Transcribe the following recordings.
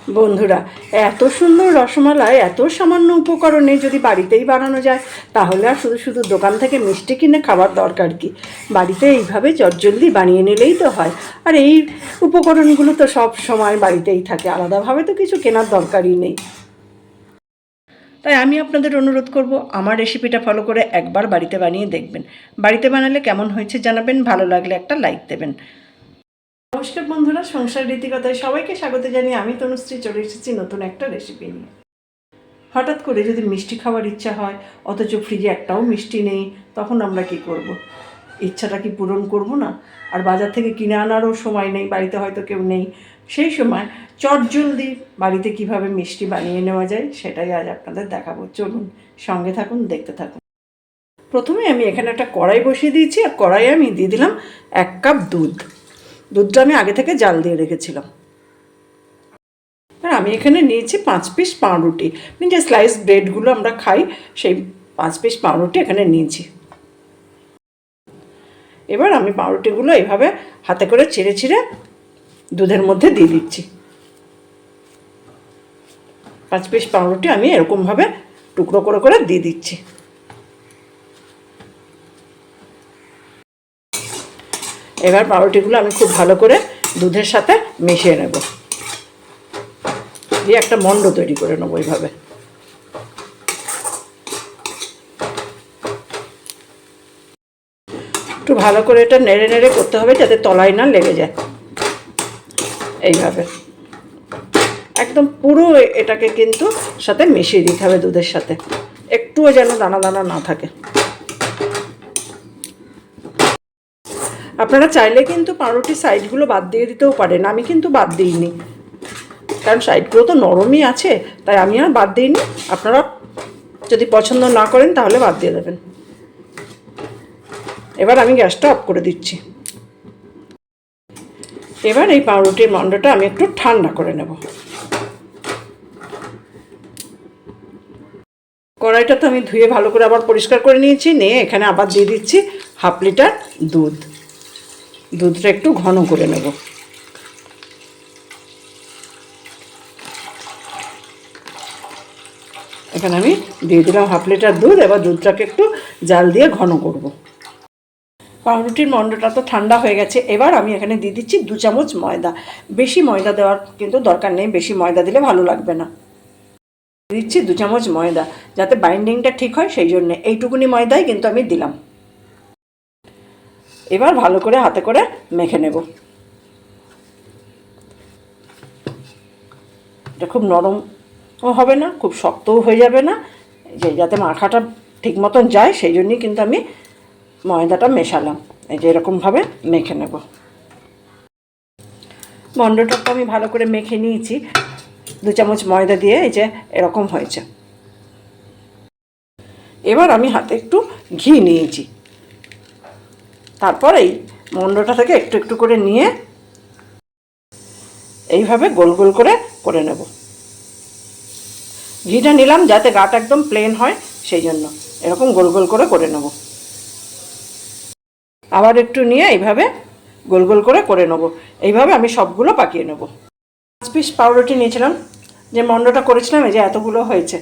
বন্ধুরা, এত সুন্দর রসমালাই এত সামান্য উপকরণে যদি বাড়িতেই বানানো যায়, তাহলে আর শুধু শুধু দোকান থেকে মিষ্টি কিনে খাবার দরকার কি? বাড়িতে এইভাবে চটজলদি বানিয়ে নিলেই তো হয়। আর এই উপকরণগুলো তো সব সময় বাড়িতেই থাকে, আলাদাভাবে তো কিছু কেনার দরকারই নেই। তাই আমি আপনাদের অনুরোধ করব, আমার রেসিপিটা ফলো করে একবার বাড়িতে বানিয়ে দেখবেন। বাড়িতে বানালে কেমন হয়েছে জানাবেন, ভালো লাগলে একটা লাইক দেবেন। নমস্কার বন্ধুরা, সংসার রীতিকথায় সবাইকে স্বাগত জানিয়ে আমি তনুশ্রী চলে এসেছি নতুন একটা রেসিপি নিয়ে। হঠাৎ করে যদি মিষ্টি খাওয়ার ইচ্ছা হয়, অথচ ফ্রিজে একটাও মিষ্টি নেই, তখন আমরা কি করব? ইচ্ছাটা কি পূরণ করব না? আর বাজার থেকে কিনে আনারও সময় নেই, বাড়িতে হয়তো কেউ নেই। সেই সময় চটজলদি বাড়িতে কিভাবে মিষ্টি বানিয়ে নেওয়া যায় সেটাই আজ আপনাদের দেখাবো। চলুন সঙ্গে থাকুন, দেখতে থাকুন। প্রথমে আমি এখানে একটা কড়াই বসিয়ে দিয়েছি, আর কড়াইয়ে আমি দিয়ে দিলাম 1 কাপ দুধ। দুধটা আমি আগে থেকে জাল দিয়ে রেখেছিলাম। আর আমি এখানে নিয়েছি 5 পিস পাউরুটি, যে স্লাইস ব্রেডগুলো আমরা খাই, সেই 5 পিস পাউরুটি এখানে নিয়েছি। এবার আমি পাউরুটিগুলো এইভাবে হাতে করে ছিঁড়ে ছিঁড়ে দুধের মধ্যে দিয়ে দিচ্ছি। 5 পিস পাউরুটি আমি এরকমভাবে টুকরো করে করে দিয়ে দিচ্ছি। এবার পাউরুটিগুলো আমি খুব ভালো করে দুধের সাথে মিশিয়ে নেব, দিয়ে একটা মণ্ড তৈরি করে নেবো। এইভাবে একটু ভালো করে এটা নেড়ে নেড়ে করতে হবে, যাতে তলায় না লেগে যায়। এইভাবে একদম পুরো এটাকে কিন্তু সাথে মিশিয়ে দিতে হবে দুধের সাথে, একটুও যেন দানা দানা না থাকে। আপনারা চাইলে কিন্তু পাউরুটির সাইডগুলো বাদ দিয়ে দিতেও পারেন, আমি কিন্তু বাদ দিইনি, কারণ সাইডগুলো তো নরমই আছে, তাই আমি আর বাদ দিইনি। আপনারা যদি পছন্দ না করেন তাহলে বাদ দিয়ে দেবেন। এবার আমি গ্যাসটা অফ করে দিচ্ছি। এবার এই পাউরুটির মণ্ডটা আমি একটু ঠান্ডা করে নেব। কড়াইটা তো আমি ধুয়ে ভালো করে আবার পরিষ্কার করে নিয়েছি, নিয়ে এখানে আবার দিয়ে দিচ্ছি 1/2 লিটার দুধ। দুধটা একটু ঘন করে নেব। এখানে আমি দিয়ে দিলাম 1/2 লিটার দুধ। এবার দুধটাকে একটু জাল দিয়ে ঘন করব। পাউরুটির মণ্ডটা তো ঠান্ডা হয়ে গেছে। এবার আমি এখানে দিয়ে দিচ্ছি 2 চামচ ময়দা। বেশি ময়দা দেওয়ার কিন্তু দরকার নেই, বেশি ময়দা দিলে ভালো লাগবে না। দিচ্ছি 2 চামচ ময়দা, যাতে বাইন্ডিংটা ঠিক হয়, সেই জন্য এইটুকুনি ময়দাই কিন্তু আমি দিলাম। এবার ভালো করে হাতে করে মেখে নেব। এটা খুব নরমও হবে না, খুব শক্তও হয়ে যাবে না, যে যাতে মাখাটা ঠিক মতন যায়, সেই জন্যই কিন্তু আমি ময়দাটা মেশালাম। এই যে এরকমভাবে মেখে নেব। মণ্ডটা তো আমি ভালো করে মেখে নিয়েছি 2 চামচ ময়দা দিয়ে, এই যে এরকম হয়েছে। এবার আমি হাতে একটু ঘি নিয়েছি, তারপর এই মণ্ডটা থেকে একটু একটু করে নিয়ে এইভাবে গোল গোল করে করে নেব। ঘিটা নিলাম যাতে গাটা একদম প্লেন হয়, সেই জন্য এরকম গোল গোল করে করে নেব। আবার একটু নিয়ে এইভাবে গোল গোল করে করে নেব। এইভাবে আমি সবগুলো পাকিয়ে নেব। 5 পিস পাউরুটি নিয়েছিলাম, যে মণ্ডটা করেছিলাম, এই যে এতগুলো হয়েছে।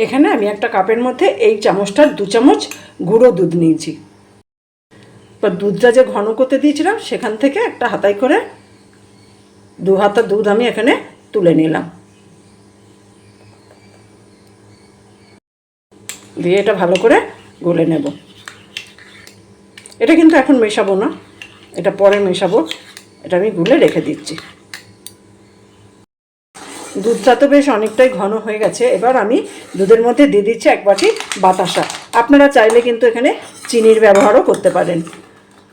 এখানে আমি একটা কাপের মধ্যে এই চামচটার 2 চামচ গুঁড়ো দুধ নিয়েছি। বা দুধটা যে ঘন করতে দিয়েছিলাম, সেখান থেকে একটা হাতায় করে 2 হাতা দুধ আমি এখানে তুলে নিলাম, দিয়ে এটা ভালো করে গুলে নেব। এটা কিন্তু এখন মেশাবো না, এটা পরে মেশাবো। এটা আমি গুলে রেখে দিচ্ছি। দুধটা তো বেশ অনেকটাই ঘন হয়ে গেছে। এবার আমি দুধের মধ্যে দিয়ে দিচ্ছি 1 বাটি বাতাসা। আপনারা চাইলে কিন্তু এখানে চিনির ব্যবহারও করতে পারেন।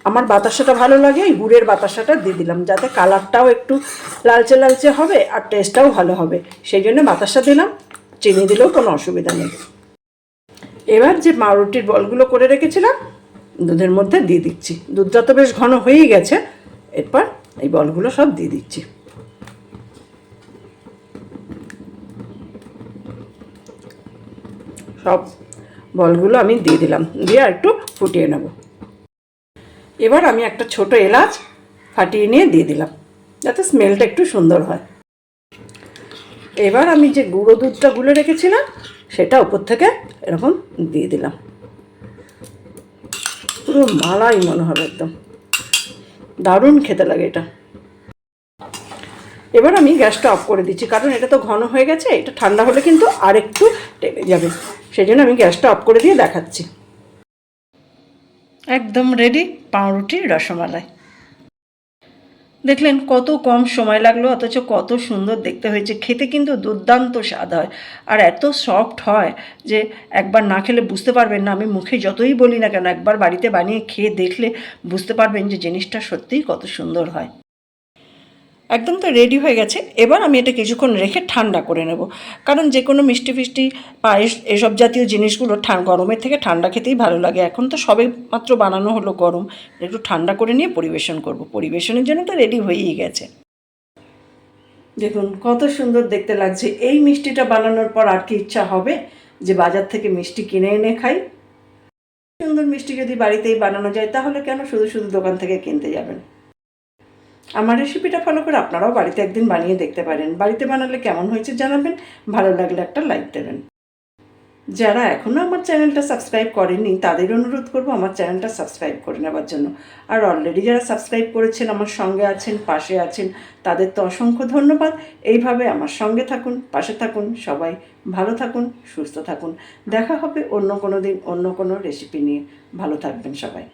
আমার বাতাসাটা ভালো লাগে, এই গুড়ের বাতাসাটা দিয়ে দিলাম, যাতে কালারটাও একটু লালচে লালচে হবে আর টেস্টটাও ভালো হবে, সেই জন্য বাতাসা দিলাম। চিনি দিলেও কোনো অসুবিধা নেই। এবার যে পাউরুটির বলগুলো করে রেখেছিলাম দুধের মধ্যে দিয়ে দিচ্ছি। দুধটা তো বেশ ঘন হয়েই গেছে। এরপর এই বলগুলো সব দিয়ে দিচ্ছি। সব বলগুলো আমি দিয়ে দিলাম, দিয়ে আর একটু ফুটিয়ে নেব। এবার আমি একটা ছোট এলাচ ফাটিয়ে নিয়ে দিয়ে দিলাম, যাতে স্মেলটা একটু সুন্দর হয়। এবার আমি যে গুঁড়ো দুধটা গুলে রেখেছিলাম সেটা উপর থেকে এরকম দিয়ে দিলাম, পুরো মালাই মনে হবে, একদম দারুণ খেতে লাগে এটা। এবার আমি গ্যাসটা অফ করে দিচ্ছি, কারণ এটা তো ঘন হয়ে গেছে, এটা ঠান্ডা হলে কিন্তু আর একটু টেনে যাবে, সেই জন্য আমি গ্যাসটা অফ করে দিয়ে দেখাচ্ছি। একদম রেডি পাউরুটির রসমালাই। দেখলেন কত কম সময় লাগলো, অথচ কত সুন্দর দেখতে হয়েছে, খেতে কিন্তু দুর্দান্ত স্বাদ হয় আর এত সফট হয় যে একবার না খেলে বুঝতে পারবেন না। আমি মুখে যতই বলি না কেন, একবার বাড়িতে বানিয়ে খেয়ে দেখলে বুঝতে পারবেন যে জিনিসটা সত্যিই কত সুন্দর হয়। একদম তো রেডি হয়ে গেছে। এবার আমি এটা কিছুক্ষণ রেখে ঠান্ডা করে নেব, কারণ যে কোনো মিষ্টি ফিষ্টি পায়েস এসব জাতীয় জিনিসগুলো গরমের থেকে ঠান্ডা খেতেই ভালো লাগে। এখন তো সবে মাত্র বানানো হলো গরম, একটু ঠান্ডা করে নিয়ে পরিবেশন করব। পরিবেশনের জন্য তো রেডি হয়েই গেছে। দেখুন কত সুন্দর দেখতে লাগছে। এই মিষ্টিটা বানানোর পর আর কি ইচ্ছা হবে যে বাজার থেকে মিষ্টি কিনে এনে খাই? সুন্দর মিষ্টি যদি বাড়িতেই বানানো যায় তাহলে কেন শুধু শুধু দোকান থেকে কিনতে যাবেন? আমার রেসিপিটা ফলো করে আপনারাও বাড়িতে একদিন বানিয়ে দেখতে পারেন। বাড়িতে বানালে কেমন হয়েছে জানাবেন, ভালো লাগলে একটা লাইক দেবেন। যারা এখনও আমার চ্যানেলটা সাবস্ক্রাইব করেননি তাদের অনুরোধ করব আমার চ্যানেলটা সাবস্ক্রাইব করে নেওয়ার জন্য। আর অলরেডি যারা সাবস্ক্রাইব করেছেন, আমার সঙ্গে আছেন, পাশে আছেন, তাদের তো অসংখ্য ধন্যবাদ। এইভাবে আমার সঙ্গে থাকুন, পাশে থাকুন, সবাই ভালো থাকুন, সুস্থ থাকুন। দেখা হবে অন্য কোনো দিন অন্য কোনো রেসিপি নিয়ে। ভালো থাকবেন সবাই।